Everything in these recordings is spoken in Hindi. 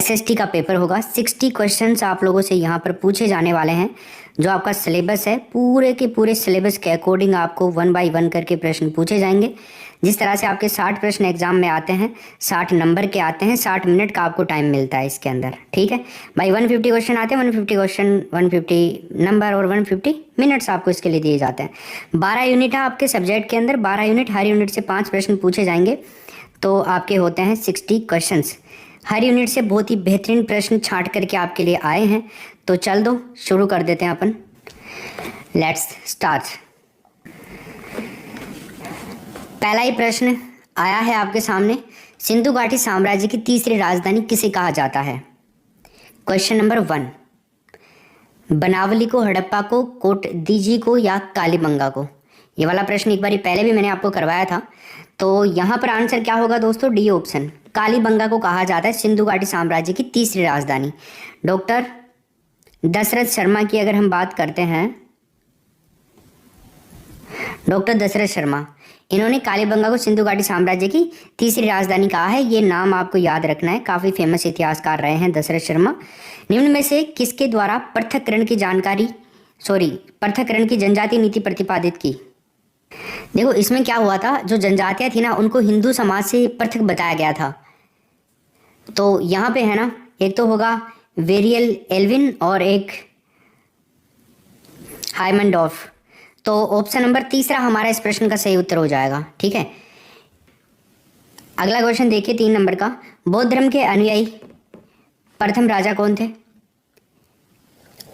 एसएसटी का पेपर होगा। 60 क्वेश्चंस आप लोगों से यहाँ पर पूछे जाने वाले हैं। जो आपका सिलेबस है पूरे के पूरे सिलेबस के अकॉर्डिंग आपको 1 बाय 1 करके प्रश्न पूछे जाएंगे। जिस तरह से आपके 60 प्रश्न एग्जाम में आते हैं, 60 नंबर के आते हैं, 60 मिनट का आपको टाइम मिलता है इसके अंदर, ठीक है भाई। 150 क्वेश्चन आते हैं, 150 क्वेश्चन, 150 नंबर और 150 मिनट्स आपको इसके लिए दिए जाते हैं। 12 यूनिट है आपके सब्जेक्ट के अंदर, 12 यूनिट, हर यूनिट से 5 प्रश्न पूछे जाएंगे। तो आपके होते हैं 60 क्वेश्चंस। हर यूनिट से बहुत ही बेहतरीन प्रश्न छांट करके आपके लिए आए हैं। तो चल दो शुरू कर देते हैं अपन। Let's start. पहला ही प्रश्न आया है आपके सामने, सिंधु घाटी साम्राज्य की तीसरी राजधानी किसे कहा जाता है? क्वेश्चन नंबर 1, बनावली को, हड़प्पा को, कोटदीजी को या कालीबंगा को? ये वाला प्रश्न एक बार पहले भी मैंने आपको करवाया था। तो यहाँ पर आंसर क्या होगा दोस्तों? डी ऑप्शन, कालीबंगा को कहा जाता है सिंधु घाटी साम्राज्य की तीसरी राजधानी। डॉक्टर दशरथ शर्मा की अगर हम बात करते हैं, डॉक्टर दशरथ शर्मा, इन्होंने कालीबंगा को सिंधु घाटी साम्राज्य की तीसरी राजधानी कहा है। ये नाम आपको याद रखना है, काफ़ी फेमस इतिहासकार रहे हैं दशरथ शर्मा। निम्न में से किसके द्वारा पृथक्करण की जनजातीय नीति प्रतिपादित की? देखो इसमें क्या हुआ था, जो जनजातियां थी ना उनको हिंदू समाज से पृथक बताया गया था। तो यहाँ पे है ना, एक तो होगा वेरियल एल्विन और एक हाइमनडॉर्फ। तो ऑप्शन नंबर तीसरा हमारा इस प्रश्न का सही उत्तर हो जाएगा, ठीक है। अगला क्वेश्चन देखिए 3 नंबर का, बौद्ध धर्म के अनुयायी प्रथम राजा कौन थे?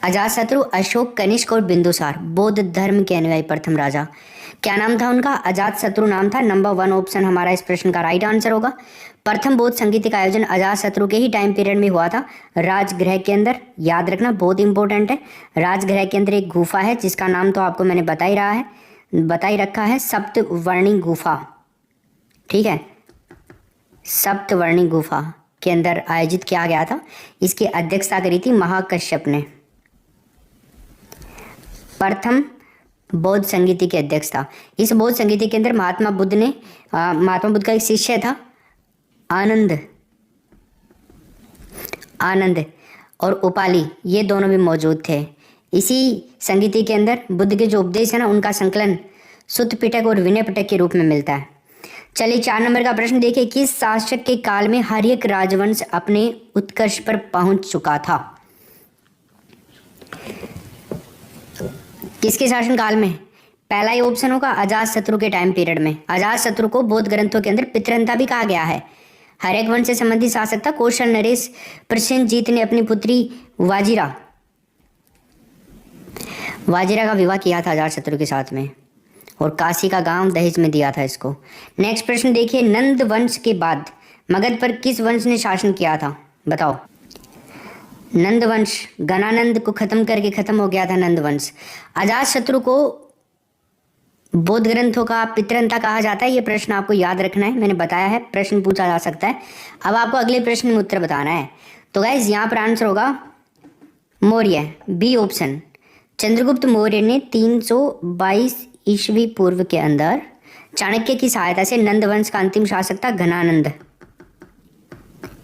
अजातशत्रु, अशोक, कनिष्क और बिंदुसार। बौद्ध धर्म के अनुयायी प्रथम राजा क्या नाम था उनका? अजातशत्रु नाम था। नंबर 1 ऑप्शन हमारा इस प्रश्न का राइट आंसर होगा। प्रथम बौद्ध संगीत का आयोजन अजातशत्रु के ही टाइम पीरियड में हुआ था, राजगृह के अंदर। याद रखना, बहुत इंपॉर्टेंट है। राजगृह के अंदर एक गुफा है जिसका नाम तो आपको मैंने बता ही रखा है, सप्तवर्णी गुफा, ठीक है। सप्तवर्णी गुफा के अंदर आयोजित किया गया था। इसकी अध्यक्षता करी थी महाकश्यप ने। प्रथम बौद्ध संगीति की अध्यक्षता। इस बौद्ध संगीति के अंदर महात्मा बुद्ध का एक शिष्य था आनंद और उपाली, ये दोनों भी मौजूद थे। इसी संगीति के अंदर बुद्ध के जो उपदेश है ना, उनका संकलन सुत्त पिटक और विनय पिटक के रूप में मिलता है। चलिए 4 नंबर का प्रश्न देखिए, किस शासक के काल में हर्यक राजवंश अपने उत्कर्ष पर पहुंच चुका था? किसके शासन काल में? पहला ही ऑप्शन होगा अजातशत्रु के टाइम पीरियड में। अजातशत्रु को बौद्ध ग्रंथों के अंदर पितृहंता भी कहा गया है। हर्यक वंश से संबंधित शासक था कौशल नरेश प्रसेनजीत ने अपनी पुत्री वाजिरा का विवाह किया था अजातशत्रु के साथ में, और काशी का गांव दहेज में दिया था इसको। नेक्स्ट प्रश्न देखिए, नंद वंश के बाद मगध पर किस वंश ने शासन किया था? बताओ। नंद वंश, गणानंद को खत्म करके खत्म हो गया था नंद वंश। अजातशत्रु को बौद्ध ग्रंथों का पितृहंता कहा जाता है। ये प्रश्न आपको याद रखना है, मैंने बताया है प्रश्न पूछा जा सकता है। अब आपको अगले प्रश्न में उत्तर बताना है। तो गाइज यहाँ पर आंसर होगा मौर्य, बी ऑप्शन। चंद्रगुप्त मौर्य ने 322 ईस्वी पूर्व के अंदर चाणक्य की सहायता से नंद वंश का अंतिम शासक था घनानंद,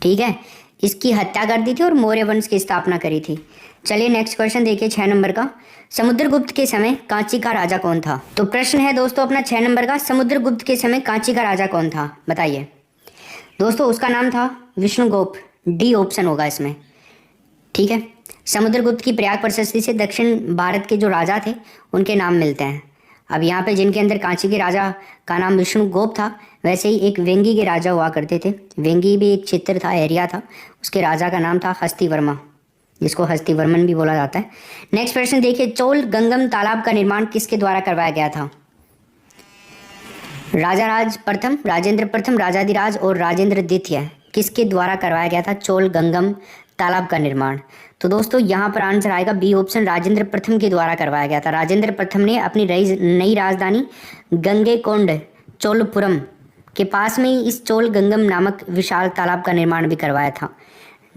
ठीक है, इसकी हत्या कर दी थी और मौर्य वंश की स्थापना करी थी। चलिए नेक्स्ट क्वेश्चन देखिए 6 नंबर का, समुद्रगुप्त के समय कांची का राजा कौन था? तो प्रश्न है दोस्तों अपना 6 नंबर का, समुद्रगुप्त के समय कांची का राजा कौन था? बताइए दोस्तों। उसका नाम था विष्णुगुप्त, डी ऑप्शन होगा इसमें, ठीक है। समुद्रगुप्त की प्रयाग प्रशस्ति से दक्षिण भारत के जो राजा थे उनके नाम मिलते हैं। अब यहाँ पे जिनके अंदर कांची के राजा का नाम विष्णुगुप्त था, वैसे ही एक वेंगी के राजा हुआ करते थे। वेंगी भी एक क्षेत्र था, एरिया था, उसके राजा का नाम था हस्तिवर्मा, जिसको हस्तिवर्मन भी बोला जाता है। नेक्स्ट प्रश्न देखिए, चोल गंगम तालाब का निर्माण किसके द्वारा करवाया गया था? राजाराज प्रथम, राजेंद्र प्रथम, राजाधिराज और राजेंद्र द्वितीय, किसके द्वारा करवाया गया था चोल गंगम तालाब का निर्माण? तो दोस्तों यहाँ पर आंसर आएगा बी ऑप्शन, राजेंद्र प्रथम के द्वारा करवाया गया था। राजेंद्र प्रथम ने अपनी नई राजधानी गंगेकोंड चोलपुरम के पास में ही इस चोल गंगम नामक विशाल तालाब का निर्माण भी करवाया था।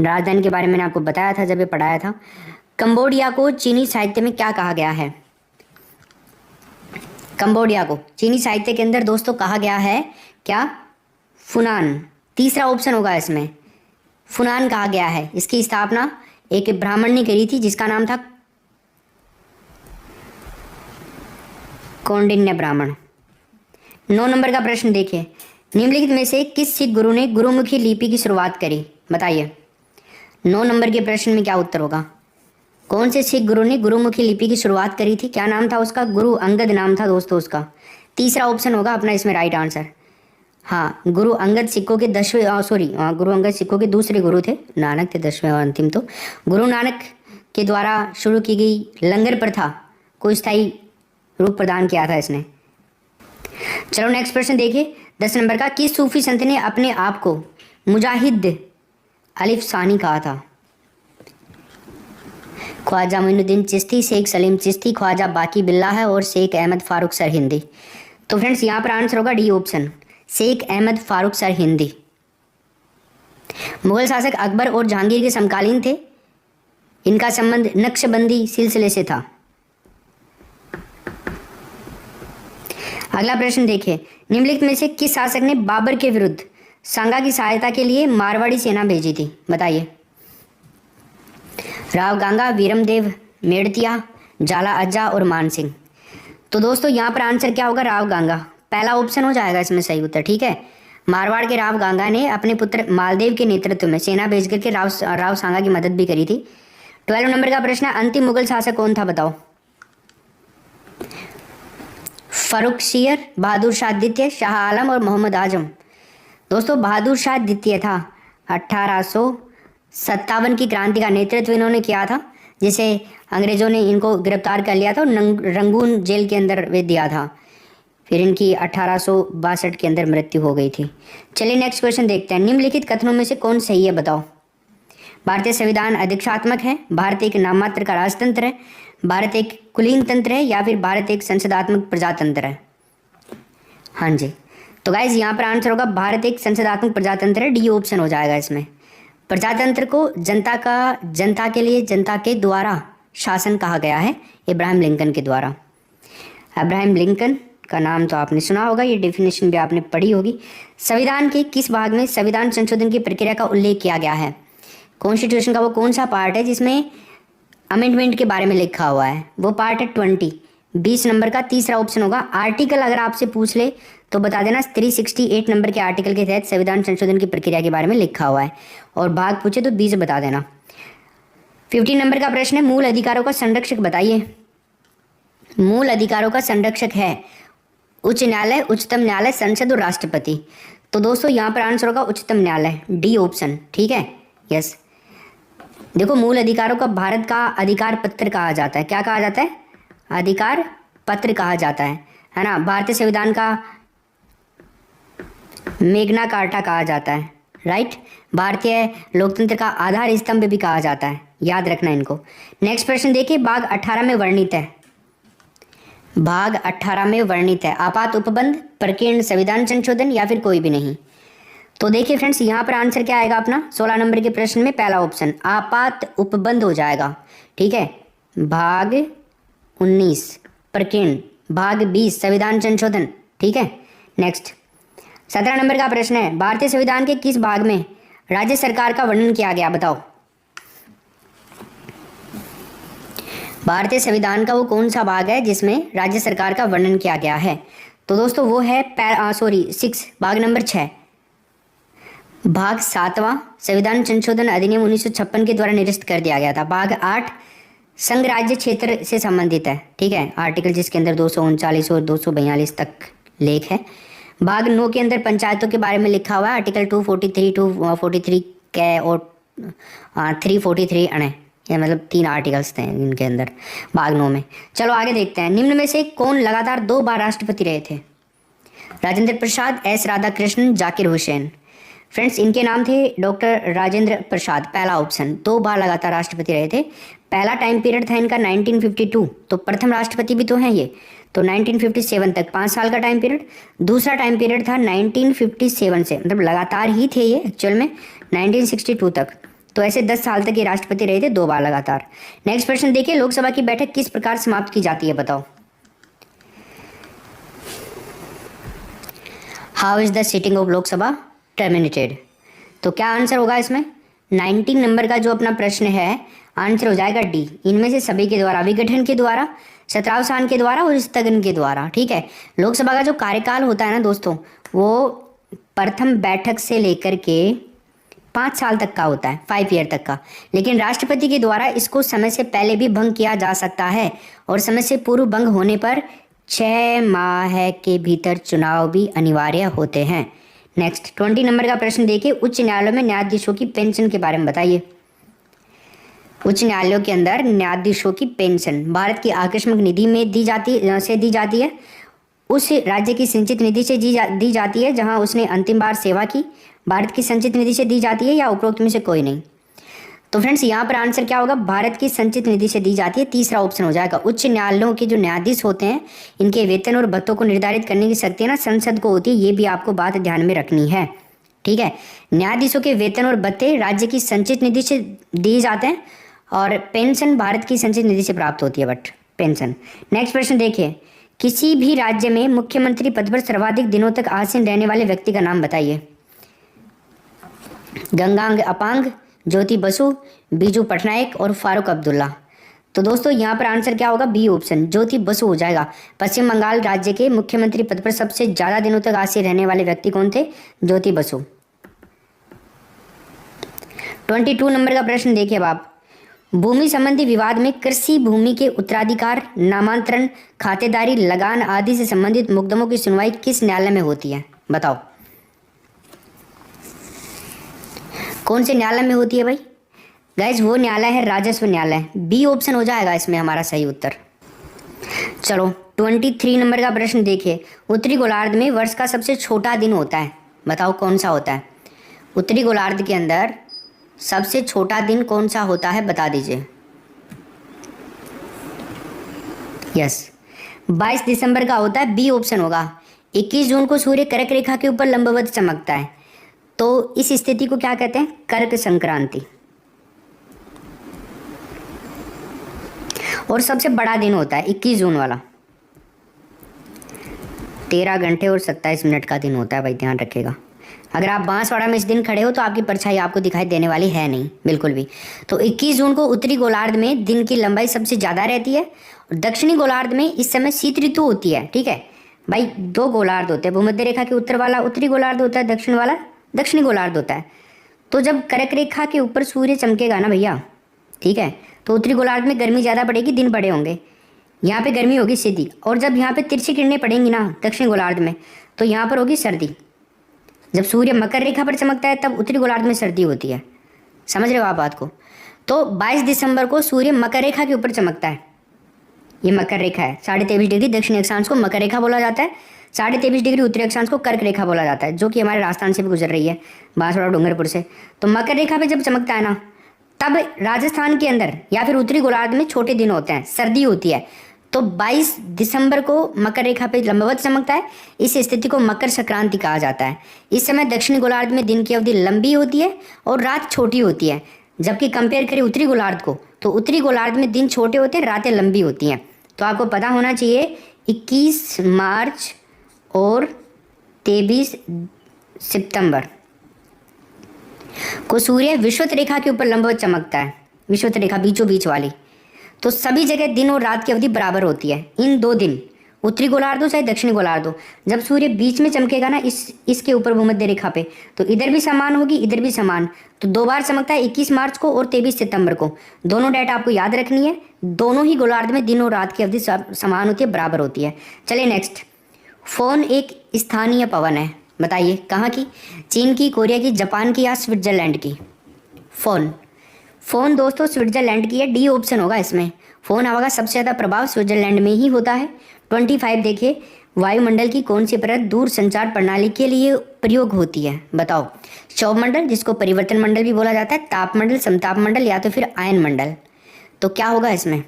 राजधानी के बारे में मैंने आपको बताया था जब ये पढ़ाया था। कंबोडिया को चीनी साहित्य में क्या कहा गया है? कंबोडिया को चीनी साहित्य के अंदर दोस्तों कहा गया है क्या? फुनान, तीसरा ऑप्शन होगा इसमें, फुनान कहा गया है? इसकी स्थापना एक ब्राह्मण ने करी थी जिसका नाम था कौंडिन्य ब्राह्मण। 9 नंबर का प्रश्न देखिए, निम्नलिखित में से किस सिख गुरु ने गुरुमुखी लिपि की शुरुआत करी? बताइए। 9 नंबर के प्रश्न में क्या उत्तर होगा? कौन से सिख गुरु ने गुरुमुखी लिपि की शुरुआत करी थी? क्या नाम था उसका? गुरु अंगद नाम था दोस्तों उसका। तीसरा ऑप्शन होगा अपना इसमें राइट आंसर। हाँ, गुरु अंगद सिखों के 10वें गुरु अंगद सिखों के दूसरे गुरु थे, नानक थे 10वें और अंतिम। तो गुरु नानक के द्वारा शुरू की गई लंगर प्रथा को स्थायी रूप प्रदान किया था इसने। चलो नेक्स्ट प्रश्न देखिए 10 नंबर का, किस सूफी संत ने अपने आप को मुजाहिद अलिफ सानी कहा था? ख्वाजा मोइनुद्दीन चिश्ती, शेख सलीम चिश्ती, ख्वाजा बाकी बिल्लाह और शेख अहमद फारूक सरहिंदी। तो फ्रेंड्स यहाँ पर आंसर होगा डी ऑप्शन, शेख अहमद फारूक सरहिंदी। मुगल शासक अकबर और जहांगीर के समकालीन थे। इनका संबंध नक्शबंदी सिलसिले से था। अगला प्रश्न देखिए, निम्नलिखित में से किस शासक ने बाबर के विरुद्ध सांगा की सहायता के लिए मारवाड़ी सेना भेजी थी? बताइए। राव गांगा, वीरमदेव मेड़तिया, जाला अज्जा और मान सिंह। तो दोस्तों यहाँ पर आंसर क्या होगा? राव गांगा, पहला ऑप्शन हो जाएगा इसमें सही उत्तर। ठीक है, मारवाड़ के राव गांगा ने अपने पुत्र मालदेव के नेतृत्व में सेना भेज करके राव सांगा की मदद भी करी थी। 12 नंबर का प्रश्न है, अंतिम मुगल शासक कौन था? बताओ। फर्रुखसियर, बहादुर शाह द्वितीय, शाह आलम और मोहम्मद आजम। दोस्तों बहादुर शाह द्वितीय था। 1857 की क्रांति का नेतृत्व इन्होंने किया था, जिसे अंग्रेजों ने इनको गिरफ्तार कर लिया था और रंगून जेल के अंदर वे दिया था। फिर इनकी 1862 के अंदर मृत्यु हो गई थी। चलिए नेक्स्ट क्वेश्चन देखते हैं, निम्नलिखित कथनों में से कौन सही है? बताओ। भारतीय संविधान अधिक्षात्मक है, भारत एक नाममात्र का राजतंत्र है, भारत एक कुलीन तंत्र है, या फिर भारत एक संसदात्मक प्रजातंत्र है? हाँ जी, तो गाइज यहाँ पर आंसर होगा भारत एक संसदात्मक प्रजातंत्र है। डी ऑप्शन हो जाएगा इसमें। प्रजातंत्र को जनता के लिए जनता के द्वारा शासन कहा गया है, इब्राहिम लिंकन के द्वारा। इब्राहिम लिंकन का नाम तो आपने सुना होगा, ये डेफिनेशन भी आपने पढ़ी होगी। संविधान के किस भाग में संविधान संशोधन की प्रक्रिया का उल्लेख किया गया है? कॉन्स्टिट्यूशन का वो कौन सा पार्ट है जिसमें अमेंडमेंट के बारे में लिखा हुआ है? वो पार्ट है 20 नंबर का तीसरा ऑप्शन होगा। आर्टिकल अगर आपसे पूछ ले तो बता देना 368 नंबर के आर्टिकल के तहत संविधान संशोधन की प्रक्रिया के बारे में लिखा हुआ है, और भाग पूछे तो 20 बता देना। 15 नंबर का प्रश्न है, मूल अधिकारों का संरक्षक बताइए। मूल अधिकारों का संरक्षक है उच्च न्यायालय, उच्चतम न्यायालय, संसद और राष्ट्रपति। तो दोस्तों यहाँ पर आंसर होगा उच्चतम न्यायालय, डी ऑप्शन। ठीक है, यस। देखो मूल अधिकारों का भारत का अधिकार पत्र कहा जाता है। क्या कहा जाता है? अधिकार पत्र कहा जाता है ना। भारतीय संविधान का मेग्ना कार्टा कहा जाता है, राइट। भारतीय लोकतंत्र का आधार स्तंभ भी कहा जाता है, याद रखना इनको। नेक्स्ट प्रश्न देखिए, भाग 18 में वर्णित है। भाग 18 में वर्णित है आपात उपबंध, प्रकीर्ण संविधान संशोधन या फिर कोई भी नहीं। तो देखिए फ्रेंड्स यहाँ पर आंसर क्या आएगा अपना 16 नंबर के प्रश्न में पहला ऑप्शन आपात उपबंध हो जाएगा। ठीक है, भाग 19 प्रकीर्ण, भाग 20 संविधान संशोधन। ठीक है, नेक्स्ट 17 नंबर का प्रश्न है, भारतीय संविधान के किस भाग में राज्य सरकार का वर्णन किया गया? बताओ। भारतीय संविधान का वो कौन सा भाग है जिसमें राज्य सरकार का वर्णन किया गया है? तो दोस्तों वो है 6 भाग नंबर 6, भाग 7वां संविधान संशोधन अधिनियम 1956 के द्वारा निरस्त कर दिया गया था। भाग 8 संघ राज्य क्षेत्र से संबंधित है। ठीक है, आर्टिकल जिसके अंदर 239 और 242 तक लेख है। भाग 9 के अंदर पंचायतों के बारे में लिखा हुआ है, आर्टिकल 243 243 के और 343 अणे, ये मतलब 3 आर्टिकल्स थे इनके अंदर भाग 9 में। चलो आगे देखते हैं, निम्न में से कौन लगातार 2 बार राष्ट्रपति रहे थे? राजेंद्र प्रसाद, एस राधाकृष्णन, जाकिर हुसैन। फ्रेंड्स इनके नाम थे डॉक्टर राजेंद्र प्रसाद, पहला ऑप्शन। 2 बार लगातार राष्ट्रपति रहे थे। पहला टाइम पीरियड था इनका 1952, तो प्रथम राष्ट्रपति भी तो हैं ये, तो 1957 तक 5 साल का टाइम पीरियड। दूसरा टाइम पीरियड था 1957 से, मतलब लगातार ही थे ये एक्चुअल में 1962 तक, तो ऐसे 10 साल तक ये राष्ट्रपति रहे थे 2 बार लगातार। नेक्स्ट प्रश्न देखिए, लोकसभा की बैठक किस प्रकार समाप्त की जाती है? बताओ। How is the sitting of Lok Sabha terminated? तो क्या आंसर होगा इसमें? 19 नंबर का जो अपना प्रश्न है आंसर हो जाएगा डी, इनमें से सभी के द्वारा, विघटन के द्वारा, शत्रावसान के द्वारा और स्थगन के द्वारा। ठीक है, लोकसभा का जो कार्यकाल होता है ना दोस्तों, वो प्रथम बैठक से लेकर के 5 साल तक का होता है, 5 ईयर तक का। लेकिन राष्ट्रपति के द्वारा इसको समय से पहले भी भंग किया जा सकता है और समय से पूर्व भंग होने पर 6 माह के भीतर चुनाव भी अनिवार्य होते हैं। नेक्स्ट 20 नंबर का प्रश्न देखिए, उच्च न्यायालयों में न्यायाधीशों की पेंशन के बारे में बताइए। उच्च न्यायालयों के अंदर न्यायाधीशों की पेंशन भारत की आकस्मिक निधि में दी जाती है, उस राज्य की संचित निधि से दी जाती है जहां उसने अंतिम बार सेवा की, भारत की संचित निधि से दी जाती है या उपरोक्त में से कोई नहीं। तो फ्रेंड्स यहाँ पर आंसर क्या होगा, भारत की संचित निधि से दी जाती है, तीसरा ऑप्शन हो जाएगा। उच्च न्यायालयों के जो न्यायाधीश होते हैं इनके वेतन और भत्तों को निर्धारित करने की शक्ति ना संसद को होती है, ये भी आपको बात ध्यान में रखनी है। ठीक है, न्यायाधीशों के वेतन और भत्ते राज्य की संचित निधि से दिए जाते हैं और पेंशन भारत की संचित निधि से प्राप्त होती है, बट पेंशन। नेक्स्ट प्रश्न देखिए, किसी भी राज्य में मुख्यमंत्री पद पर सर्वाधिक दिनों तक आसीन रहने वाले व्यक्ति का नाम बताइए। गंगांग अपांग, ज्योति बसु, बीजू पटनायक और फारूक अब्दुल्ला। तो दोस्तों यहाँ पर आंसर क्या होगा, बी ऑप्शन ज्योति बसु हो जाएगा। पश्चिम बंगाल राज्य के मुख्यमंत्री पद पर सबसे ज्यादा दिनों तक आसीन रहने वाले व्यक्ति कौन थे, ज्योति बसु। 22 नंबर का प्रश्न देखिए अब आप, भूमि संबंधी विवाद में कृषि भूमि के उत्तराधिकार, नामांतरण, खातेदारी, लगान आदि से संबंधित मुकदमों की सुनवाई किस न्यायालय में होती है, बताओ। कौन से न्यायालय में होती है भाई, गाइज वो न्यायालय है राजस्व न्यायालय, बी ऑप्शन हो जाएगा इसमें हमारा सही उत्तर। चलो 23 नंबर का प्रश्न देखिए, उत्तरी गोलार्ध में वर्ष का सबसे छोटा दिन होता है, बताओ कौन सा होता है। उत्तरी गोलार्ध के अंदर सबसे छोटा दिन कौन सा होता है, बता दीजिए। यस, 22 दिसंबर का होता है, बी ऑप्शन होगा। 21 जून को सूर्य कर्क रेखा के ऊपर लंबवत चमकता है, तो इस स्थिति को क्या कहते हैं, कर्क संक्रांति। और सबसे बड़ा दिन होता है 21 जून वाला, 13 घंटे और 27 मिनट का दिन होता है भाई, ध्यान रखिएगा। अगर आप बांसवाड़ा में इस दिन खड़े हो तो आपकी परछाई आपको दिखाई देने वाली है नहीं, बिल्कुल भी। तो 21 जून को उत्तरी गोलार्ध में दिन की लंबाई सबसे ज़्यादा रहती है और दक्षिणी गोलार्ध में इस समय शीत ऋतु होती है। ठीक है भाई, 2 गोलार्ध होते हैं, भूमध्य रेखा के उत्तर वाला उत्तरी गोलार्ध होता है, दक्षिण वाला दक्षिणी गोलार्ध होता है। तो जब कर्क रेखा के ऊपर सूर्य चमकेगा ना भैया, ठीक है, तो उत्तरी गोलार्ध में गर्मी ज़्यादा पड़ेगी, दिन बड़े होंगे, यहाँ पे गर्मी होगी सीधी। और जब यहाँ पे तिरछी किरणें पड़ेंगी ना दक्षिण गोलार्ध में, तो यहाँ पर होगी सर्दी। जब सूर्य मकर रेखा पर चमकता है तब उत्तरी गोलार्ध में सर्दी होती है, समझ रहे हो आप बात को। तो 22 दिसंबर को सूर्य मकर रेखा के ऊपर चमकता है, ये मकर रेखा है, 23.5 डिग्री दक्षिणी अक्षांश को मकर रेखा बोला जाता है, 23.5 डिग्री उत्तरी अक्षांश को कर्क रेखा बोला जाता है, जो कि हमारे राजस्थान से भी गुजर रही है, बांसवाड़ा डूंगरपुर से। तो मकर रेखा पे जब चमकता है ना, तब राजस्थान के अंदर या फिर उत्तरी गोलार्ध में छोटे दिन होते हैं, सर्दी होती है। तो 22 दिसंबर को मकर रेखा पे लंबवत चमकता है, इस स्थिति को मकर संक्रांति कहा जाता है। इस समय दक्षिणी गोलार्ध में दिन की अवधि लंबी होती है और रात छोटी होती है, जबकि कंपेयर करें उत्तरी गोलार्ध को, तो उत्तरी गोलार्ध में दिन छोटे होते हैं, रातें लंबी होती हैं। तो आपको पता होना चाहिए 21 मार्च और 23 सितंबर को सूर्य विषुवत रेखा के ऊपर लंबवत चमकता है, विषुवत रेखा बीचों बीच वाली। तो सभी जगह दिन और रात की अवधि बराबर होती है, इन 2 दिन, उत्तरी गोलार्ध हो चाहे दक्षिणी गोलार्ध हो। जब सूर्य बीच में चमकेगा ना इसके ऊपर भूमध्य रेखा पे, तो इधर भी समान होगी, इधर भी समान। तो 2 बार चमकता है, 21 मार्च को और 23 सितंबर को। दोनों डेट आपको याद रखनी है, दोनों ही गोलार्ध में दिन और रात की अवधि समान होती है, बराबर होती है। चलिए नेक्स्ट, फोन एक स्थानीय पवन है, बताइए कहाँ की, चीन की, कोरिया की, जापान की या स्विट्जरलैंड की। फोन दोस्तों स्विट्जरलैंड की है, डी ऑप्शन होगा इसमें। फोन हवा का सबसे ज़्यादा प्रभाव स्विट्जरलैंड में ही होता है। 25 देखिए, वायुमंडल की कौन सी परत दूर संचार प्रणाली के लिए प्रयोग होती है, बताओ। क्षोभ मंडल, जिसको परिवर्तन मंडल भी बोला जाता है, तापमंडल, समताप मंडल या तो फिर आयन मंडल। तो क्या होगा इसमें,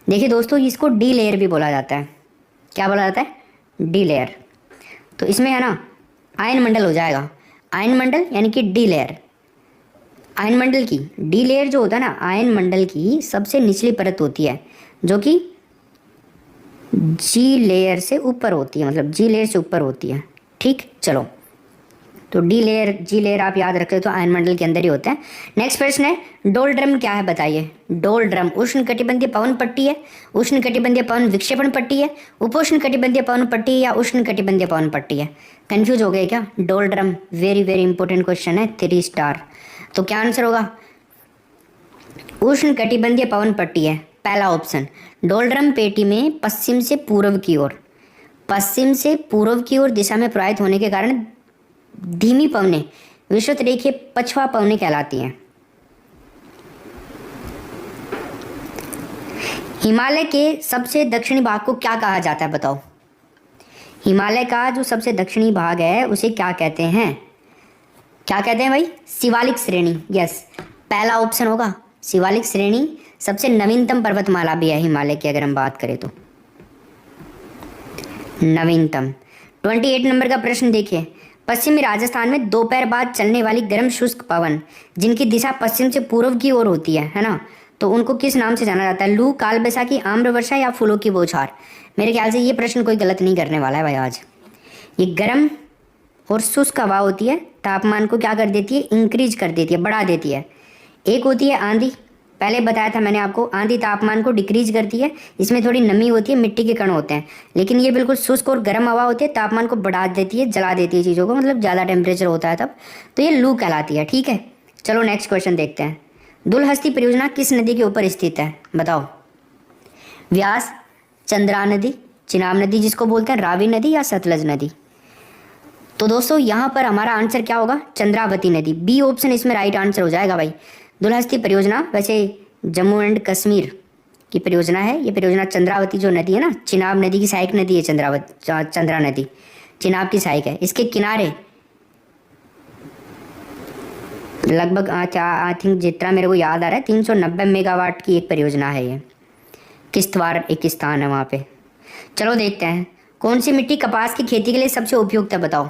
देखिए दोस्तों, इसको डी लेयर भी बोला जाता है। क्या बोला जाता है, डी लेयर। तो इसमें है ना आयन मंडल हो जाएगा, आयन मंडल यानी कि डी लेयर। आयन मंडल की डी लेयर जो होता है ना, आयन मंडल की सबसे निचली परत होती है, जो कि जी लेयर से ऊपर होती है, मतलब जी लेयर से ऊपर होती है। ठीक, चलो तो डी लेयर जी लेयर आप याद रखें तो आयन मंडल के अंदर ही होता है। नेक्स्ट प्रश्न है डोलड्रम क्या है बताइए। डोलड्रम उष्ण कटिबंधीय पवन पट्टी है, उष्ण कटिबंधीय पवन विक्षेपण पट्टी है, उपोष्ण कटिबंधीय पवन पट्टी है या उष्ण कटिबंधीय पवन पट्टी है। कंफ्यूज हो गए क्या? Doldrum very very important question है, 3 स्टार। तो क्या आंसर होगा? उष्ण कटिबंधीय पवन पट्टी है पहला ऑप्शन। डोलड्रम पेटी में पश्चिम से पूर्व की ओर दिशा में प्रवाहित होने के कारण धीमी पवनें विषुवत रेखीय पछवा पवनें कहलाती हैं। हिमालय के सबसे दक्षिणी भाग को क्या कहा जाता है बताओ। हिमालय का जो सबसे दक्षिणी भाग है उसे क्या कहते हैं? क्या कहते हैं भाई? शिवालिक श्रेणी। यस, पहला ऑप्शन होगा शिवालिक श्रेणी। सबसे नवीनतम पर्वतमाला भी है हिमालय की अगर हम बात करें तो, नवीनतम। 28 नंबर का प्रश्न देखिए। पश्चिमी राजस्थान में दोपहर बाद चलने वाली गर्म शुष्क पवन जिनकी दिशा पश्चिम से पूर्व की ओर होती है ना, तो उनको किस नाम से जाना जाता है? लू, काल बैसाखी, आम्र वर्षा या फूलों की बौछार। मेरे ख्याल से ये प्रश्न कोई गलत नहीं करने वाला है भाई आज। ये गर्म और शुष्क हवा होती है, तापमान को क्या कर देती है? इंक्रीज कर देती है, बढ़ा देती है। एक होती है आंधी, पहले बताया था मैंने आपको, आंधी तापमान को डिक्रीज करती है, इसमें थोड़ी नमी होती है, मिट्टी के कण होते हैं। लेकिन ये बिल्कुल शुष्क और गर्म हवा होती है, तापमान को बढ़ा देती है, जला देती है चीज़ों को, मतलब ज़्यादा टेम्परेचर होता है तब, तो ये लू कहलाती है। ठीक है, चलो नेक्स्ट क्वेश्चन देखते हैं। दुलहस्ती परियोजना किस नदी के ऊपर स्थित है बताओ। व्यास, चंद्रा नदी, चिनाब नदी जिसको बोलते हैं, रावी नदी या सतलज नदी। तो दोस्तों यहाँ पर हमारा आंसर क्या होगा? चंद्रावती नदी। बी ऑप्शन इसमें राइट आंसर हो जाएगा भाई। दुलहस्ती परियोजना वैसे जम्मू एंड कश्मीर की परियोजना है। ये परियोजना चंद्रावती जो नदी है ना, चिनाब नदी की सहायक नदी है चंद्रा नदी, चिनाब की सहायक है। इसके किनारे लगभग आई थिंक जितना मेरे को याद आ रहा है 390 मेगावाट की एक परियोजना है ये। किश्तवाड़ एक स्थान है वहाँ पे। चलो देखते हैं कौन सी मिट्टी कपास की खेती के लिए सबसे उपयुक्त है बताओ।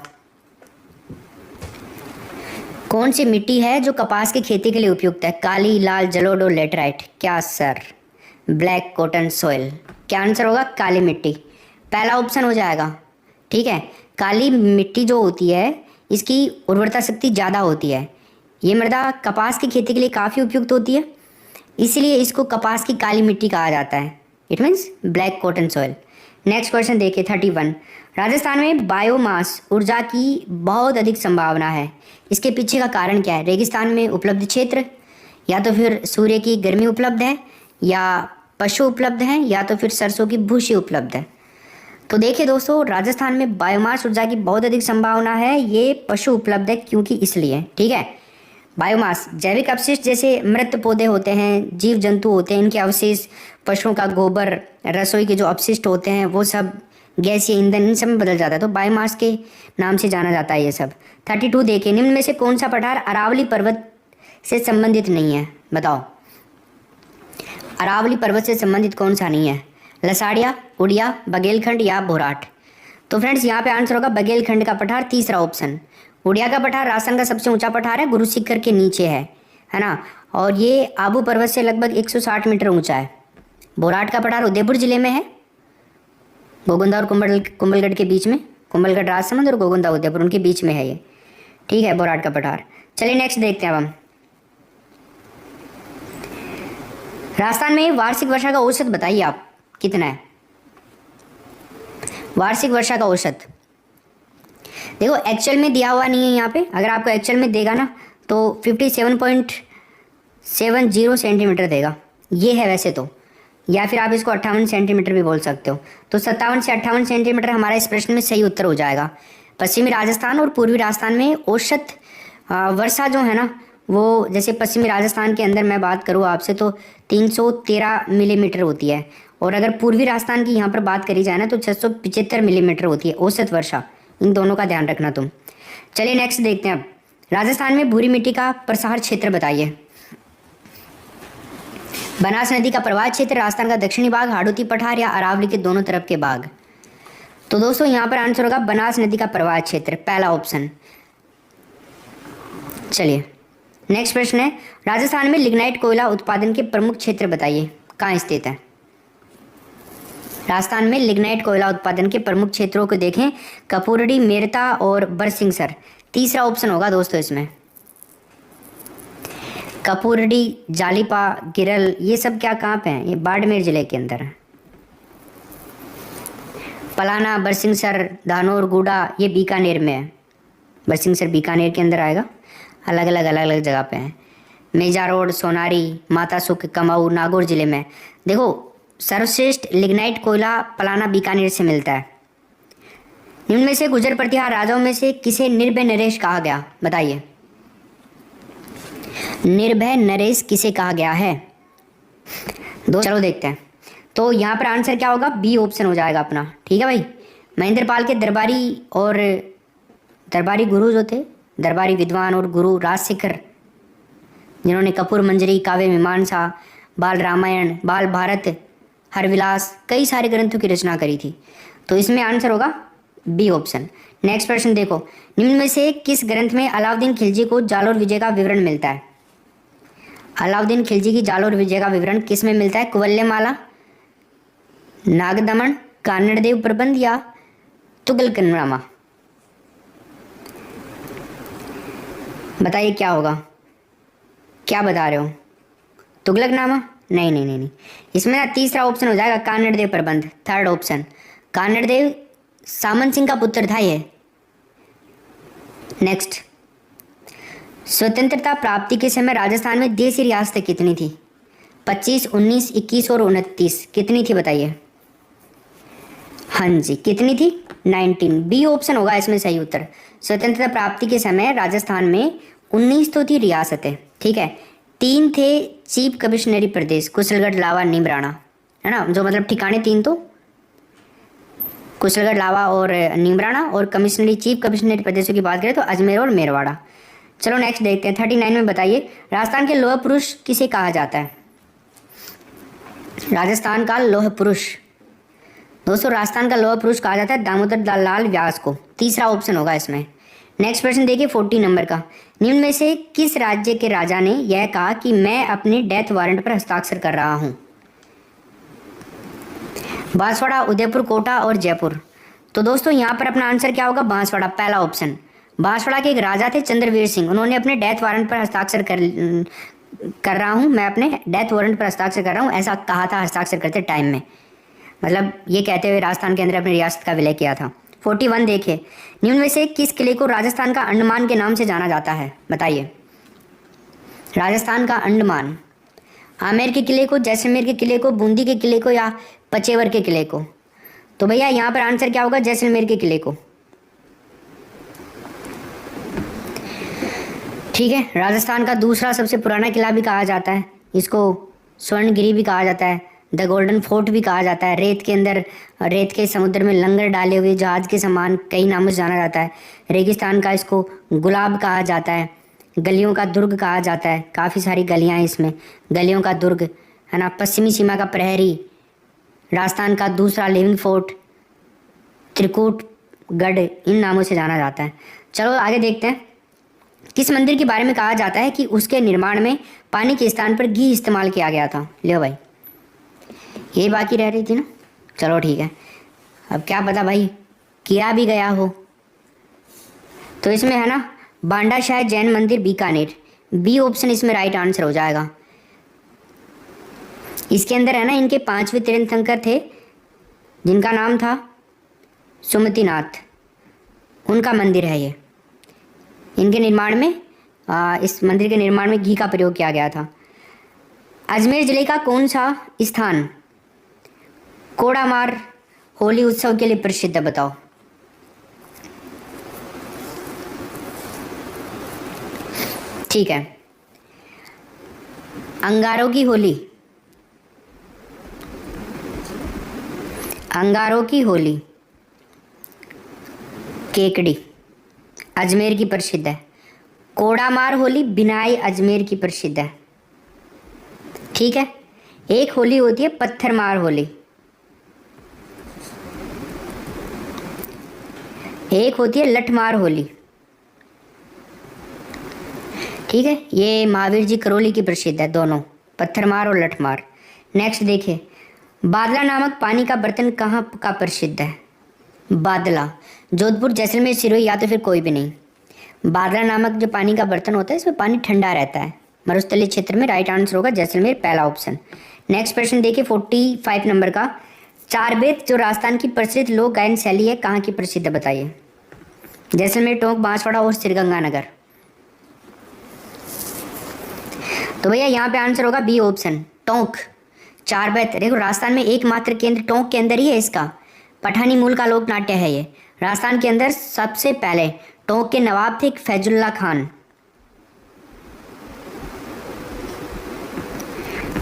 कौन सी मिट्टी है जो कपास की खेती के लिए उपयुक्त है? काली, लाल, जलोढ़ और लेटराइट। क्या सर? Black cotton soil. क्या आंसर होगा? काली मिट्टी, पहला ऑप्शन हो जाएगा। ठीक है, काली मिट्टी जो होती है इसकी उर्वरता शक्ति ज़्यादा होती है। ये मृदा कपास की खेती के लिए काफ़ी उपयुक्त होती है, इसलिए इसको कपास की काली मिट्टी कहा जाता है। It means black cotton soil. Next question देखिए 31। राजस्थान में बायोमास ऊर्जा की बहुत अधिक संभावना है, इसके पीछे का कारण क्या है? रेगिस्तान में उपलब्ध क्षेत्र, या तो फिर सूर्य की गर्मी उपलब्ध है, या पशु उपलब्ध हैं, या तो फिर सरसों की भूसी उपलब्ध है। तो देखिए दोस्तों, राजस्थान में बायोमास ऊर्जा की बहुत अधिक संभावना है, ये पशु उपलब्ध है क्योंकि इसलिए। ठीक है, बायोमास जैविक अपशिष्ट जैसे मृत पौधे होते हैं, जीव जंतु होते हैं, इनके अवशेष, पशुओं का गोबर, रसोई के जो अपशिष्ट होते हैं वो सब गैसीय ईंधन इन सब में बदल जाता है, तो बायोमास के नाम से जाना जाता है ये सब। 32 देखिए। निम्न में से कौन सा पठार अरावली पर्वत से संबंधित नहीं है बताओ। अरावली पर्वत से संबंधित कौन सा नहीं है? लसाड़िया, उड़िया, बघेलखंड या भोराट। तो फ्रेंड्स यहाँ पे आंसर होगा बघेलखंड का पठार, तीसरा ऑप्शन। उड़िया का पठार राजस्थान का सबसे ऊंचा पठार है, गुरु शिखर के नीचे है ना, और ये आबू पर्वत से लगभग 160 मीटर ऊंचा है। भोराट का पठार उदयपुर जिले में है, गोगुंदा और कुंभलगढ़ के बीच में, कुंभलगढ़ राजसमंद और गोगुंदा उदयपुर उनके बीच में है ये। ठीक है, भोराट का पठार। चलिए नेक्स्ट देखते हैं अब हम। राजस्थान में वार्षिक वर्षा का औसत बताइए आप कितना है? वार्षिक वर्षा का औसत देखो एक्चुअल में दिया हुआ नहीं है यहाँ पे, अगर आपको एक्चुअल में देगा ना तो 57.70 सेंटीमीटर देगा, ये है वैसे तो, या फिर आप इसको 58 सेंटीमीटर भी बोल सकते हो। तो 57 से 58 सेंटीमीटर हमारा इस प्रश्न में सही उत्तर हो जाएगा। पश्चिमी राजस्थान और पूर्वी राजस्थान में औसत वर्षा जो है ना वो, जैसे पश्चिमी राजस्थान के अंदर मैं बात करूँ आपसे तो 313 मिलीमीटर होती है, और अगर पूर्वी राजस्थान की यहाँ पर बात करी जाए ना तो 675 मिलीमीटर होती है औसत वर्षा। इन दोनों का ध्यान रखना तुम। चलिए नेक्स्ट देखते हैं अब। राजस्थान में भूरी मिट्टी का प्रसार क्षेत्र बताइए। बनास नदी का प्रवाह क्षेत्र, राजस्थान का दक्षिणी भाग, हाड़ौती पठार या अरावली के दोनों तरफ के भाग। तो दोस्तों यहाँ पर आंसर होगा बनास नदी का प्रवाह क्षेत्र, पहला ऑप्शन। चलिए नेक्स्ट प्रश्न है, राजस्थान में लिग्नाइट कोयला उत्पादन के प्रमुख क्षेत्र बताइए, कहाँ स्थित है? राजस्थान में लिग्नाइट कोयला उत्पादन के प्रमुख क्षेत्रों को देखें, कपूरडी, मेरता और बरसिंगसर। तीसरा ऑप्शन होगा दोस्तों इसमें। कपूरडी, जालिपा, गिरल, ये सब क्या कहाँ पे हैं? ये बाड़मेर जिले के अंदर है। पलाना, बरसिंगसर, धानोर, गुडा, ये बीकानेर में है। बरसिंगसर बीकानेर के अंदर आएगा। अलग अलग जगह पे हैं। मेजारोड, सोनारी, माता सुख, कमाऊ, नागौर जिले में। देखो, सर्वश्रेष्ठ लिग्नाइट कोयला पलाना बीकानेर से मिलता है। निम्न में से गुजर प्रतिहार राजाओं में से किसे निर्भय नरेश कहा गया? बताइए, निर्भय नरेश किसे कहा गया है? चलो देखते हैं। तो यहाँ पर आंसर क्या होगा? बी ऑप्शन हो जाएगा अपना। ठीक है भाई। महेंद्रपाल के दरबारी और दरबारी गुरु जो थे, दरबारी विद्वान और गुरु राजशेखर, जिन्होंने कपूर मंजरी, काव्य मीमांसा, बाल रामायण, बाल भारत, हरविलास, कई सारे ग्रंथों की रचना करी थी। तो इसमें आंसर होगा बी ऑप्शन। नेक्स्ट प्रश्न देखो, निम्न में से किस ग्रंथ में अलाउद्दीन खिलजी को जालोर विजय का विवरण मिलता है? अलाउद्दीन खिलजी की जालोर विजय का विवरण किस में मिलता है? कुवल्यमाला, नागदमन, कानड़देव प्रबंध या तुगलकनामा? बताइए क्या होगा, क्या बता रहे हो? तुगलकनामा? नहीं। इसमें ना तीसरा ऑप्शन हो जाएगा कानड़देव प्रबंध, थर्ड ऑप्शन। कानड़देव सामंत सिंह का पुत्र था ये। नेक्स्ट, स्वतंत्रता प्राप्ति के समय राजस्थान में देशी रियासतें कितनी थी? 25, 19, 21 और 29। कितनी थी बताइए? हाँ जी, कितनी थी? 19। बी ऑप्शन होगा इसमें सही उत्तर। स्वतंत्रता प्राप्ति के समय राजस्थान में 19 तो थी रियासतें। ठीक है। 3 थे चीफ कमिश्नरी प्रदेश, कुशलगढ़, लावा, नीमराणा, है ना, जो मतलब ठिकाने 3 तो कुशलगढ़, लावा और नीमराणा, और कमिश्नरी, चीफ कमिश्नरी प्रदेशों की बात करें तो अजमेर और मेरवाड़ा। चलो नेक्स्ट देखते हैं। 39 में बताइए, राजस्थान के लौह पुरुष किसे कहा जाता है? राजस्थान का लौह पुरुष, दोस्तों राजस्थान का लौह पुरुष कहा जाता है दामोदर लाल व्यास को। तीसरा ऑप्शन होगा इसमें। नेक्स्ट प्रश्न देखिए 40 नंबर का, निम्न में से किस राज्य के राजा ने यह कहा कि मैं अपने डेथ वारंट पर हस्ताक्षर कर रहा हूं? बांसवाड़ा, उदयपुर, कोटा और जयपुर। तो दोस्तों यहाँ पर अपना आंसर क्या होगा? बांसवाड़ा, पहला ऑप्शन। बांसवाड़ा के एक राजा थे चंद्रवीर सिंह, उन्होंने अपने डेथ वारंट पर हस्ताक्षर कर रहा हूँ, मैं अपने डेथ वारंट पर हस्ताक्षर कर रहा हूँ, ऐसा कहा था हस्ताक्षर करते टाइम में। मतलब ये कहते हुए राजस्थान के अंदर अपनी रियासत का विलय किया था। 41 देखिए, निम्न में से किस किले को राजस्थान का अंडमान के नाम से जाना जाता है? बताइए, राजस्थान का अंडमान। आमेर के किले को, जैसलमेर के किले को, बूंदी के किले को या पचेवर के किले को? तो भैया यहाँ पर आंसर क्या होगा? जैसलमेर के किले को। ठीक है। राजस्थान का दूसरा सबसे पुराना किला भी कहा जाता है इसको, स्वर्णगिरी भी कहा जाता है, द गोल्डन फोर्ट भी कहा जाता है। रेत के अंदर, रेत के समुद्र में लंगर डाले हुए जहाज के समान कई नामों से जाना जाता है। रेगिस्तान का इसको गुलाब कहा जाता है, गलियों का दुर्ग कहा जाता है, काफ़ी सारी गलियां हैं इसमें, गलियों का दुर्ग, है ना। पश्चिमी सीमा का प्रहरी, राजस्थान का दूसरा लिविंग फोर्ट, त्रिकूटगढ़, इन नामों से जाना जाता है। चलो आगे देखते हैं। किस मंदिर के बारे में कहा जाता है कि उसके निर्माण में पानी के स्थान पर घी इस्तेमाल किया गया था? लो भाई, ये बाकी रह रही थी ना। चलो ठीक है, अब क्या पता भाई किया भी गया हो। तो इसमें है ना बांडा शाह जैन मंदिर बीकानेर, बी ऑप्शन इसमें राइट आंसर हो जाएगा। इसके अंदर है ना इनके 5वें तीर्थंकर थे जिनका नाम था सुमतिनाथ, उनका मंदिर है ये। इनके निर्माण में इस मंदिर के निर्माण में घी का प्रयोग किया गया था। अजमेर जिले का कौन सा स्थान कोड़ामार होली उत्सव के लिए प्रसिद्ध है? बताओ। ठीक है, अंगारों की होली, अंगारों की होली केकड़ी अजमेर की प्रसिद्ध है। कोड़ामार होली बिनाई अजमेर की प्रसिद्ध है। ठीक है। एक होली होती है पत्थरमार होली, एक होती है लठमार होली। ठीक है, ये महावीर जी करौली की प्रसिद्ध है, दोनों पत्थरमार और लठमार। नेक्स्ट देखिए, बादला नामक पानी का बर्तन कहाँ का प्रसिद्ध है? बादला, जोधपुर, जैसलमेर, सिरोही या तो फिर कोई भी नहीं। बादला नामक जो पानी का बर्तन होता है इसमें पानी ठंडा रहता है, मरुस्थलीय क्षेत्र में। राइट आंसर होगा जैसलमेर, पहला ऑप्शन। नेक्स्ट क्वेश्चन देखिए 45 नंबर का। चारबेत जो राजस्थान की प्रसिद्ध लोक गायन शैली है कहाँ की प्रसिद्ध है बताइए? जैसलमेर, टोंक, बांसवाड़ा और श्रीगंगानगर। तो भैया यहाँ पे आंसर होगा बी ऑप्शन, टोंक। चारबेत देखो राजस्थान में एकमात्र केंद्र टोंक के अंदर ही है इसका। पठानी मूल का लोक नाट्य है ये। राजस्थान के अंदर सबसे पहले टोंक के नवाब थे फैजुल्ला खान।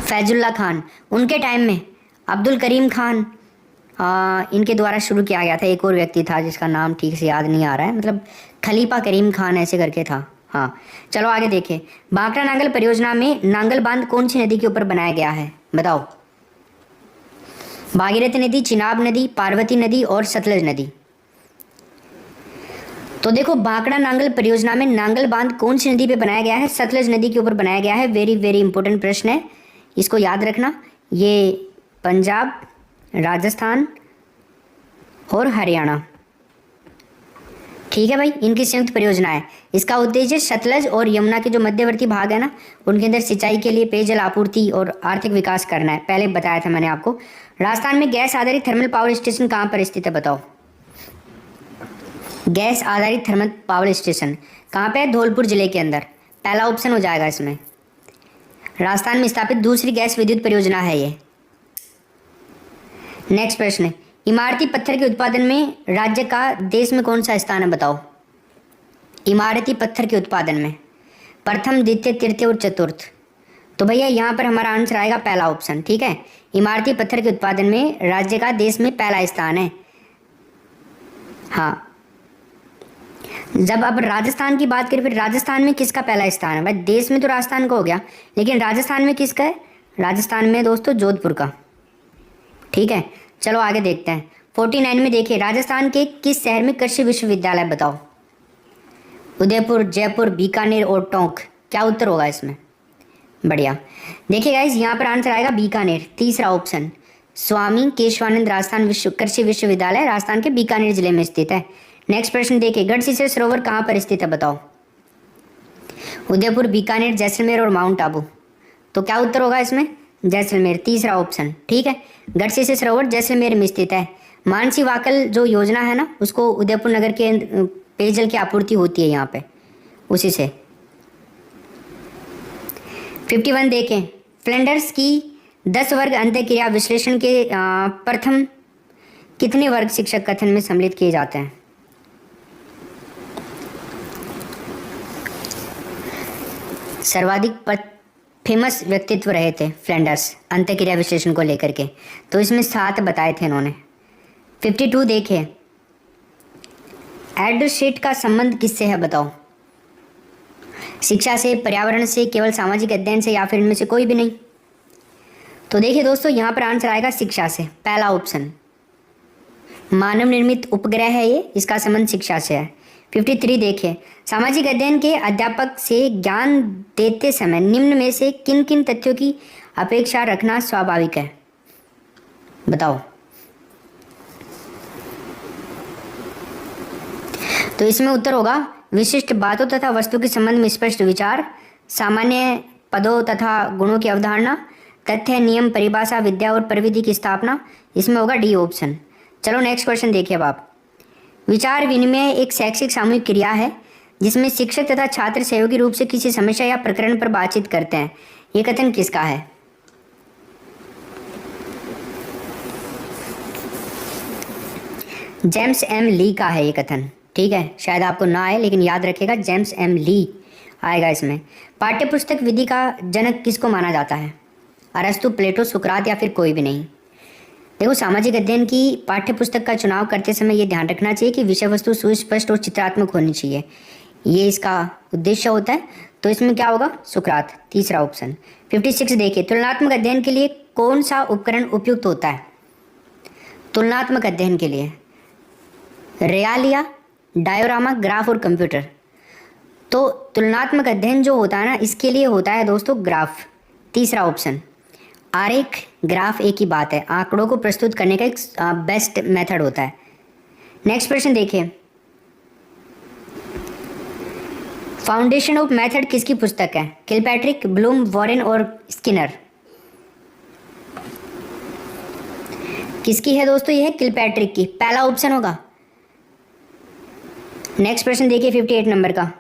फैजुल्ला खान, उनके टाइम में अब्दुल करीम खान इनके द्वारा शुरू किया गया था। एक और व्यक्ति था जिसका नाम ठीक से याद नहीं आ रहा है, मतलब खलीफा करीम खान ऐसे करके था। हाँ चलो आगे देखें। भाखड़ा नांगल परियोजना में नांगल बांध कौन सी नदी के ऊपर बनाया गया है बताओ? भागीरथी नदी, चिनाब नदी, पार्वती नदी और सतलज नदी। तो देखो भाखड़ा नांगल परियोजना में नांगल बांध कौन सी नदी पे बनाया गया है? सतलज नदी के ऊपर बनाया गया है। वेरी वेरी इंपॉर्टेंट प्रश्न है, इसको याद रखना। ये पंजाब, राजस्थान और हरियाणा, ठीक है भाई, इनकी संयुक्त परियोजना है। इसका उद्देश्य सतलज और यमुना के जो मध्यवर्ती भाग है ना उनके अंदर सिंचाई के लिए पेयजल आपूर्ति और आर्थिक विकास करना है। पहले बताया था मैंने आपको। राजस्थान में गैस आधारित थर्मल पावर स्टेशन कहाँ पर स्थित है बताओ? गैस आधारित थर्मल पावर स्टेशन कहाँ पे है? धौलपुर जिले के अंदर, पहला ऑप्शन हो जाएगा इसमें। राजस्थान में स्थापित दूसरी गैस विद्युत परियोजना है ये। नेक्स्ट प्रश्न है, इमारती पत्थर के उत्पादन में राज्य का देश में कौन सा स्थान है बताओ? इमारती पत्थर के उत्पादन में प्रथम, द्वितीय, तृतीय और चतुर्थ। तो भैया यहाँ पर हमारा आंसर आएगा पहला ऑप्शन, ठीक है। इमारती पत्थर के उत्पादन में राज्य का देश में पहला स्थान है। हाँ, जब अब राजस्थान की बात करें, फिर राजस्थान में किसका पहला स्थान है? भाई देश में तो राजस्थान का हो गया, लेकिन राजस्थान में किसका है? राजस्थान में दोस्तों जोधपुर का, ठीक है। चलो आगे देखते हैं। 49 में देखिए, राजस्थान के किस शहर में कृषि विश्वविद्यालय बताओ? उदयपुर, जयपुर, बीकानेर और टोंक। क्या उत्तर होगा इसमें? बढ़िया। देखिए गाइस, यहाँ पर आंसर आएगा बीकानेर, तीसरा ऑप्शन। स्वामी केशवानंद राजस्थान कृषि विश्वविद्यालय राजस्थान के बीकानेर जिले में स्थित है। नेक्स्ट प्रश्न देखिए, गढ़सीसर सरोवर कहाँ पर स्थित है बताओ? उदयपुर, बीकानेर, जैसलमेर और माउंट आबू। तो क्या उत्तर होगा इसमें? जैसलमेर, तीसरा ऑप्शन, ठीक है। गढ़सीसर सरोवर जैसलमेर में स्थित है। मानसी वाकल जो योजना है ना, उसको उदयपुर नगर के पेयजल की आपूर्ति होती है यहाँ पे, उसी से। 51 देखें, फ्लैंडर्स की 10 वर्ग अंतःक्रिया विश्लेषण के प्रथम कितने वर्ग शिक्षक कथन में सम्मिलित किए जाते हैं? सर्वाधिक फेमस व्यक्तित्व रहे थे फ्लैंडर्स अंतःक्रिया विश्लेषण को लेकर के, तो इसमें 7 बताए थे इन्होंने। 52 देखिए, एडलरशीट का संबंध किससे है बताओ? शिक्षा से, पर्यावरण से, केवल सामाजिक अध्ययन से, या फिर इनमें से कोई भी नहीं? तो देखिए दोस्तों, यहाँ पर आंसर आएगा शिक्षा से, पहला ऑप्शन। मानव निर्मित उपग्रह है ये, इसका संबंध शिक्षा से है। 53 देखिए, सामाजिक अध्ययन के अध्यापक से ज्ञान देते समय निम्न में से किन किन तथ्यों की अपेक्षा रखना स्वाभाविक है बताओ? तो इसमें उत्तर होगा विशिष्ट बातों तथा वस्तु के संबंध में स्पष्ट विचार, सामान्य पदों तथा गुणों की अवधारणा, तथ्य, नियम, परिभाषा, विद्या और प्रविधि की स्थापना। इसमें होगा डी ऑप्शन। चलो नेक्स्ट क्वेश्चन देखिए अब आप। विचार विनिमय एक शैक्षिक सामूहिक क्रिया है जिसमें शिक्षक तथा छात्र सहयोगी रूप से किसी समस्या या प्रकरण पर बातचीत करते हैं। यह कथन किसका है? जेम्स एम ली का है ये कथन, ठीक है। शायद आपको ना आए, लेकिन याद रखिएगा जेम्स एम ली आएगा इसमें। पाठ्यपुस्तक विधि का जनक किसको माना जाता है? अरस्तु, प्लेटो, सुकरात या फिर कोई भी नहीं? देखो, सामाजिक अध्ययन की पाठ्यपुस्तक का चुनाव करते समय ये ध्यान रखना चाहिए कि विषय वस्तु सुस्पष्ट और चित्रात्मक होनी चाहिए, ये इसका उद्देश्य होता है। तो इसमें क्या होगा? सुकरात, तीसरा ऑप्शन। 56 देखिए, तुलनात्मक अध्ययन के लिए कौन सा उपकरण उपयुक्त होता है? तुलनात्मक अध्ययन के लिए रियालिया, डायोरामा, ग्राफ और कंप्यूटर। तो तुलनात्मक अध्ययन जो होता है ना, इसके लिए होता है दोस्तों ग्राफ, तीसरा ऑप्शन। आरेख ग्राफ एक ही बात है, आंकड़ों को प्रस्तुत करने का एक बेस्ट मेथड होता है। नेक्स्ट प्रश्न देखिए, फाउंडेशन ऑफ मेथड किसकी पुस्तक है? किलपैट्रिक, ब्लूम, वॉरेन और स्किनर। किसकी है दोस्तों? ये है किलपैट्रिक की, पहला ऑप्शन होगा। नेक्स्ट प्रश्न देखिए 58 नंबर का,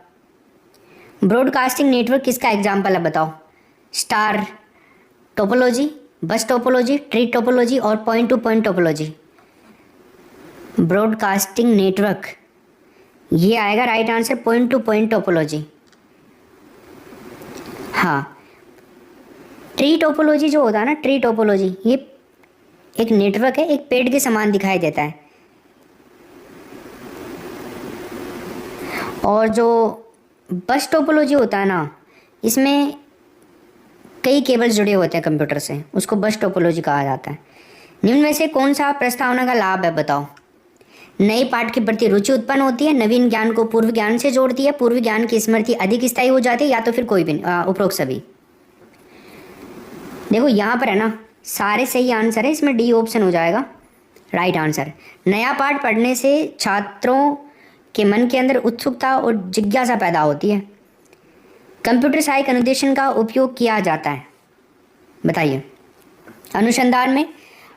ब्रॉडकास्टिंग नेटवर्क किसका एग्जाम्पल है बताओ? Star topology, bus topology, tree topology और point to point topology. Broadcasting network, ये आएगा right answer, point to point topology. हाँ, ट्री टोपोलॉजी जो होता है ना, ट्री टोपोलॉजी, ये एक नेटवर्क है, एक पेड़ के समान दिखाई देता है। और जो बस टोपोलॉजी होता है ना, इसमें कई केबल्स जुड़े होते हैं कंप्यूटर से, उसको बस टोपोलॉजी कहा जाता है। निम्न में से कौन सा प्रस्तावना का लाभ है बताओ? नए पाठ के प्रति रुचि उत्पन्न होती है, नवीन ज्ञान को पूर्व ज्ञान से जोड़ती है, पूर्व ज्ञान की स्मृति अधिक स्थायी हो जाती है, या तो फिर कोई भी उपरोक्त सभी। देखो यहाँ पर है ना, सारे सही आंसर है, इसमें डी ऑप्शन हो जाएगा राइट आंसर। नया पाठ पढ़ने से छात्रों के मन के अंदर उत्सुकता और जिज्ञासा पैदा होती है। कंप्यूटर सहायक अनुदेशन का उपयोग किया जाता है, बताइए? अनुसंधान में,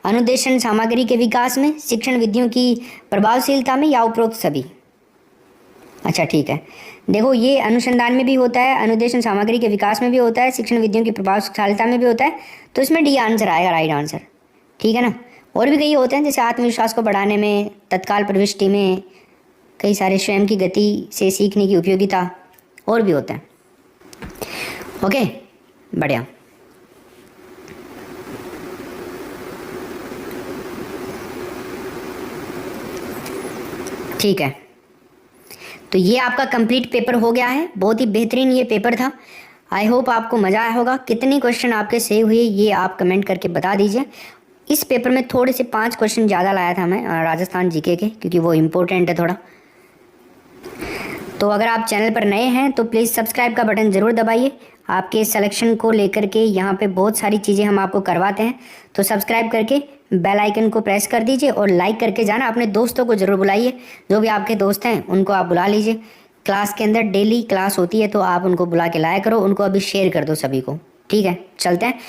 अनुदेशन सामग्री के विकास में, शिक्षण विधियों की प्रभावशीलता में, या उपरोक्त सभी? अच्छा ठीक है, देखो ये अनुसंधान में भी होता है, अनुदेशन सामग्री के विकास में भी होता है, शिक्षण विधियों की प्रभावशीलता में भी होता है, तो इसमें डी आंसर आएगा राइट आंसर, ठीक है ना? और भी कई होते हैं, जैसे आत्मविश्वास को बढ़ाने में, तत्काल प्रविष्टि में, कई सारे स्वयं की गति से सीखने की उपयोगिता, और भी होते हैं। ओके, बढ़िया। ठीक है, तो ये आपका कंप्लीट पेपर हो गया है, बहुत ही बेहतरीन ये पेपर था। आई होप आपको मज़ा आया होगा। कितने क्वेश्चन आपके सही हुए ये आप कमेंट करके बता दीजिए। इस पेपर में थोड़े से 5 क्वेश्चन ज़्यादा लाया था मैं राजस्थान जीके के, क्योंकि वो इम्पोर्टेंट है थोड़ा। तो अगर आप चैनल पर नए हैं तो प्लीज़ सब्सक्राइब का बटन ज़रूर दबाइए। आपके सिलेक्शन को लेकर के यहाँ पे बहुत सारी चीज़ें हम आपको करवाते हैं, तो सब्सक्राइब करके बेल आइकन को प्रेस कर दीजिए और लाइक करके जाना। अपने दोस्तों को ज़रूर बुलाइए, जो भी आपके दोस्त हैं उनको आप बुला लीजिए। क्लास के अंदर डेली क्लास होती है, तो आप उनको बुला के लाया करो, उनको अभी शेयर कर दो सभी को, ठीक है? चलते हैं।